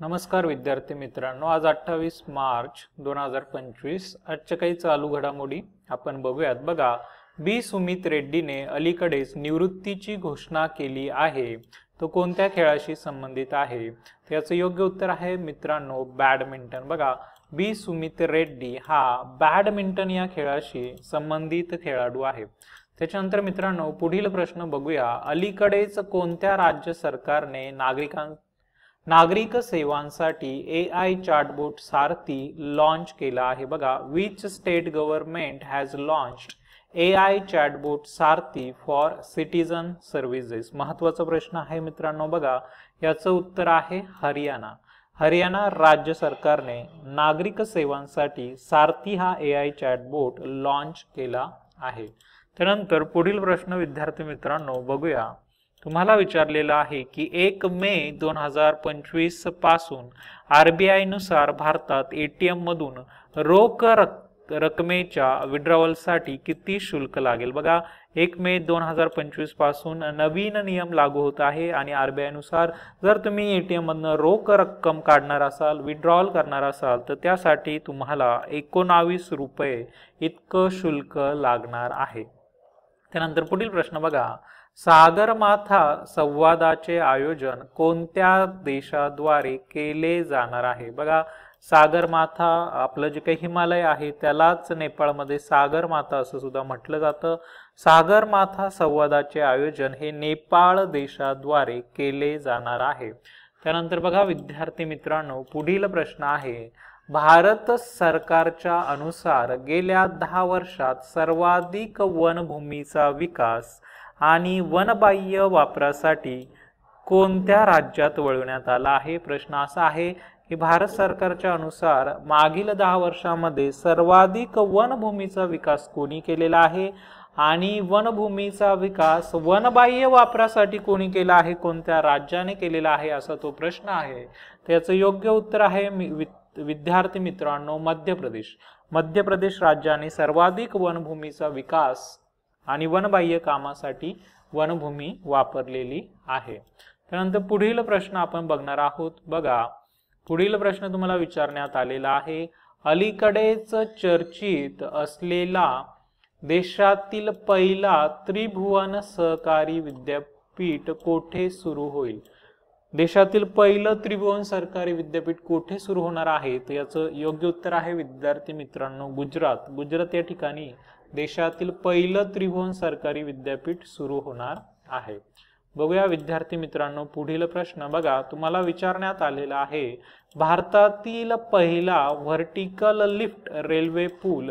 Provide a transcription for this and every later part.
नमस्कार विद्यार्थी मित्रांनो, आज 28 मार्च 2025 आजच्या काही चालू घडामोडी आपण बघूयात। बघा, बी सुमित रेड्डीने अलीकडेच निवृत्तीची घोषणा केली आहे। तो कोणत्या खेळाशी संबंधित आहे? त्याचं योग्य उत्तर आहे मित्रांनो बॅडमिंटन। बघा, बी सुमित रेड्डी हा बॅडमिंटन या खेळाशी संबंधित खेळाडू आहे। त्याच्यानंतर मित्रांनो पुढील प्रश्न बघूया। अलीकडेच कोणत्या राज्य सरकारने नागरिक सेवांसाठी AI चॅटबॉट सारथी लॉन्च केला आहे? बघा, which state government has launched AI chatbot Sarathi for citizen services? महत्वाचा प्रश्न आहे मित्रांनो। बघा, याचं उत्तर आहे हरियाणा। हरियाणा राज्य सरकारने नागरिक सेवांसाठी सारथी हा AI चॅटबॉट लॉन्च केला आहे। त्यानंतर पुढील प्रश्न विद्यार्थी मित्रांनो बघूया। तुम्हाला विचारलेला आहे की 1 मे 2025 पासून RBI नुसार भारतात ATM मधून रोख रकमेच्या विड्रॉवलसाठी किती शुल्क लागेल? बघा, 1 मे 2025 पासून नवीन नियम लागू होत आहे आणि RBI नुसार जर तुम्ही ATM मधून रोख रक्कम काढणार असाल, विड्रॉवल करणार असाल तर त्यासाठी तुम्हाला 19 रुपये इतकं शुल्क लागणार आहे। त्यानंतर पुढील प्रश्न बघा, सागरमाथा संवादाचे आयोजन कोणत्या देशाद्वारे केले जाणार आहे? बघा, सागरमाथा आपलं जे काही हिमालय आहे त्यालाच नेपाळमध्ये सागरमाथा असं सुद्धा म्हटलं जातं। सागरमाथा संवादाचे आयोजन हे नेपाळ देशाद्वारे केले जाणार आहे। त्यानंतर बघा विद्यार्थी मित्रांनो पुढील प्रश्न आहे, भारत सरकारच्या अनुसार गेल्या 10 वर्षात सर्वाधिक वनभूमीचा विकास आणि वनबाह्य वापरासाठी कोणत्या राज्यात वळवण्यात आला आहे? प्रश्न असा आहे की भारत सरकारच्या अनुसार मागील 10 वर्षांमध्ये सर्वाधिक वनभूमीचा विकास कोणी केलेला आहे आणि वनभूमीचा विकास वनबाह्य वापरासाठी कोणी केला आहे, कोणत्या राज्याने केलेला आहे असा तो प्रश्न आहे। त्याचं योग्य उत्तर आहे विद्यार्थी मित्रांनो मध्य प्रदेश। मध्य प्रदेश राज्याने सर्वाधिक वनभूमीचा विकास आणि वनबाह्य कामासाठी वनभूमी वापरलेली आहे। त्यानंतर पुढील प्रश्न आपण बघणार आहोत। बघा, पुढील प्रश्न तुम्हाला विचारण्यात आलेला आहे, अलीकडेच चर्चित असलेला देशातील पहिला त्रिभुवन सहकारी विद्यापीठ कोठे सुरू होईल? देशातील पहिलं त्रिभुवन सरकारी विद्यापीठ कोठे सुरू होणार आहे? तर याचं योग्य उत्तर आहे विद्यार्थी मित्रांनो गुजरात। गुजरात या ठिकाणी देशातील पहिलं त्रिभुवन सरकारी विद्यापीठ सुरू होणार आहे। बघूया विद्यार्थी मित्रांनो पुढील प्रश्न। बघा, तुम्हाला विचारण्यात आलेला आहे, भारतातील पहिला व्हर्टिकल लिफ्ट रेल्वे पूल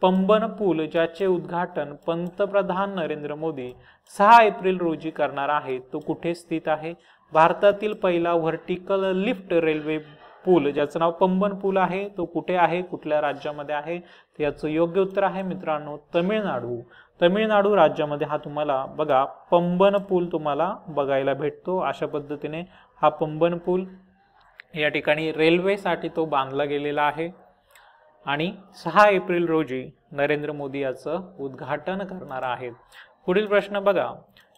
पंबन पूल ज्याचे उद्घाटन पंतप्रधान नरेंद्र मोदी 6 एप्रिल रोजी करणार आहेत तो कुठे स्थित आहे? भारतातील पहिला व्हर्टिकल लिफ्ट रेल्वे पूल ज्याचं नाव पंबन पूल आहे तो कुठे आहे, कुठल्या राज्यामध्ये आहे? याचं योग्य उत्तर आहे मित्रांनो तमिळनाडू। तमिळनाडू राज्यामध्ये हा तुम्हाला बघा पंबन पूल तुम्हाला बघायला भेटतो। अशा पद्धतीने हा पंबन पूल या ठिकाणी रेल्वेसाठी तो बांधला गेलेला आहे आणि 6 एप्रिल रोजी नरेंद्र मोदी याचं उद्घाटन करणार आहेत। पुढील प्रश्न बघा,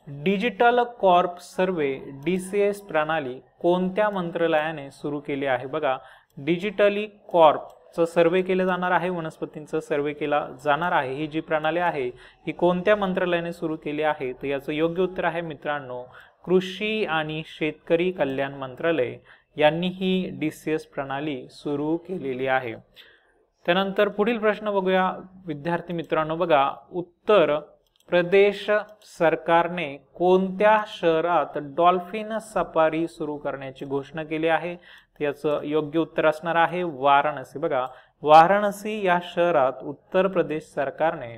डिजिटल कॉर्प सर्वे DCS प्रणाली कोणत्या मंत्रालयाने सुरू केली आहे? बघा, डिजिटली कॉर्पचं सर्वे केले जाणार आहे, वनस्पतींचा सर्वे केला जाणार आहे। ही जी प्रणाली आहे ही कोणत्या मंत्रालयाने सुरू केली आहे? तर याचं योग्य उत्तर आहे मित्रांनो कृषी आणि शेतकरी कल्याण मंत्रालय यांनी ही DCS प्रणाली सुरू केलेली आहे। त्यानंतर पुढील प्रश्न बघूया विद्यार्थी मित्रांनो। बघा, उत्तर प्रदेश सरकारने कोणत्या शहरात डॉल्फिन सफारी सुरू करण्याची घोषणा केली आहे? याचं योग्य उत्तर असणार आहे वाराणसी। बघा, वाराणसी या शहरात उत्तर प्रदेश सरकारने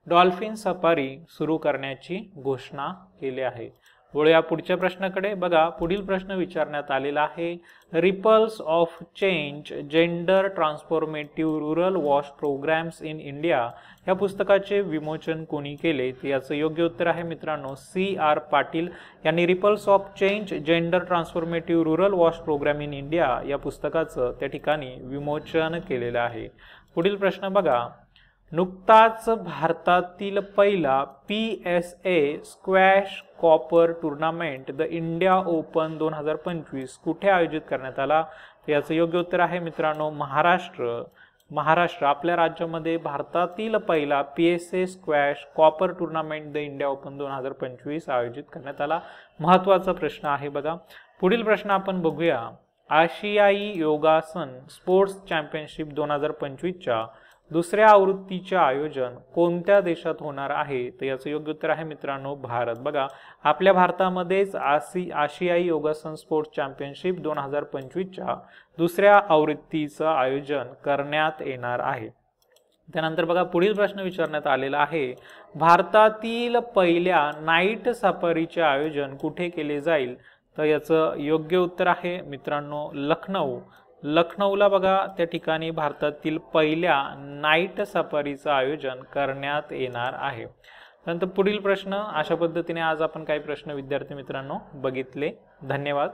डॉल्फिन सफारी सुरू करण्याची घोषणा केली आहे। वळूया पुढच्या प्रश्नाकडे। बघा, पुढील प्रश्न विचारण्यात आलेला आहे, ripples of change gender transformative rural वॉश प्रोग्राम्स इन इंडिया या पुस्तकाचे विमोचन कोणी केले? याचं योग्य उत्तर आहे मित्रांनो CR पाटील यांनी ripples of change gender transformative rural वॉश प्रोग्राम इन इंडिया या पुस्तकाचं त्या ठिकाणी विमोचन केलेलं आहे। पुढील प्रश्न बघा, नुकताच भारतातील पहिला PSA squash copper tournament the India open 2025 कुठे आयोजित करण्यात आला? तर याचं योग्य उत्तर आहे मित्रांनो महाराष्ट्र आपल्या राज्यामध्ये भारतातील पहिला PSA squash copper tournament the India open 2025 आयोजित करण्यात आला. महत्त्वाचा प्रश्न आहे बघा. पुढील प्रश्न आपण बघूया. आशियाई योगासन स्पोर्ट्स चॅम्पियनशिप 2025च्या दुसऱ्या आवृत्तीचे आयोजन कोणत्या देशात होणार आहे? तर याचं योग्य उत्तर आहे मित्रांनो भारत. बघा, आपल्या भारतामध्येच आशियाई योगासन स्पोर्ट्स चॅम्पियनशिप 2025च्या दुसऱ्या आवृत्तीचं आयोजन करण्यात येणार आहे. त्यानंतर बघा, पुढील प्रश्न विचारण्यात आलेला आहे. भारतातील पहिल्या नाईट सफारीचे आयोजन कुठे केले जाईल? तर याचं योग्य उत्तर आहे मित्रांनो लखनौला बघा, त्या ठिकाणी भारतातील पहिल्या नाईट सफारीचं आयोजन करण्यात येणार आहे. नंतर पुढील प्रश्न. अशा पद्धतीने आज आपण काही प्रश्न विद्यार्थी मित्रांनो बघितले. धन्यवाद.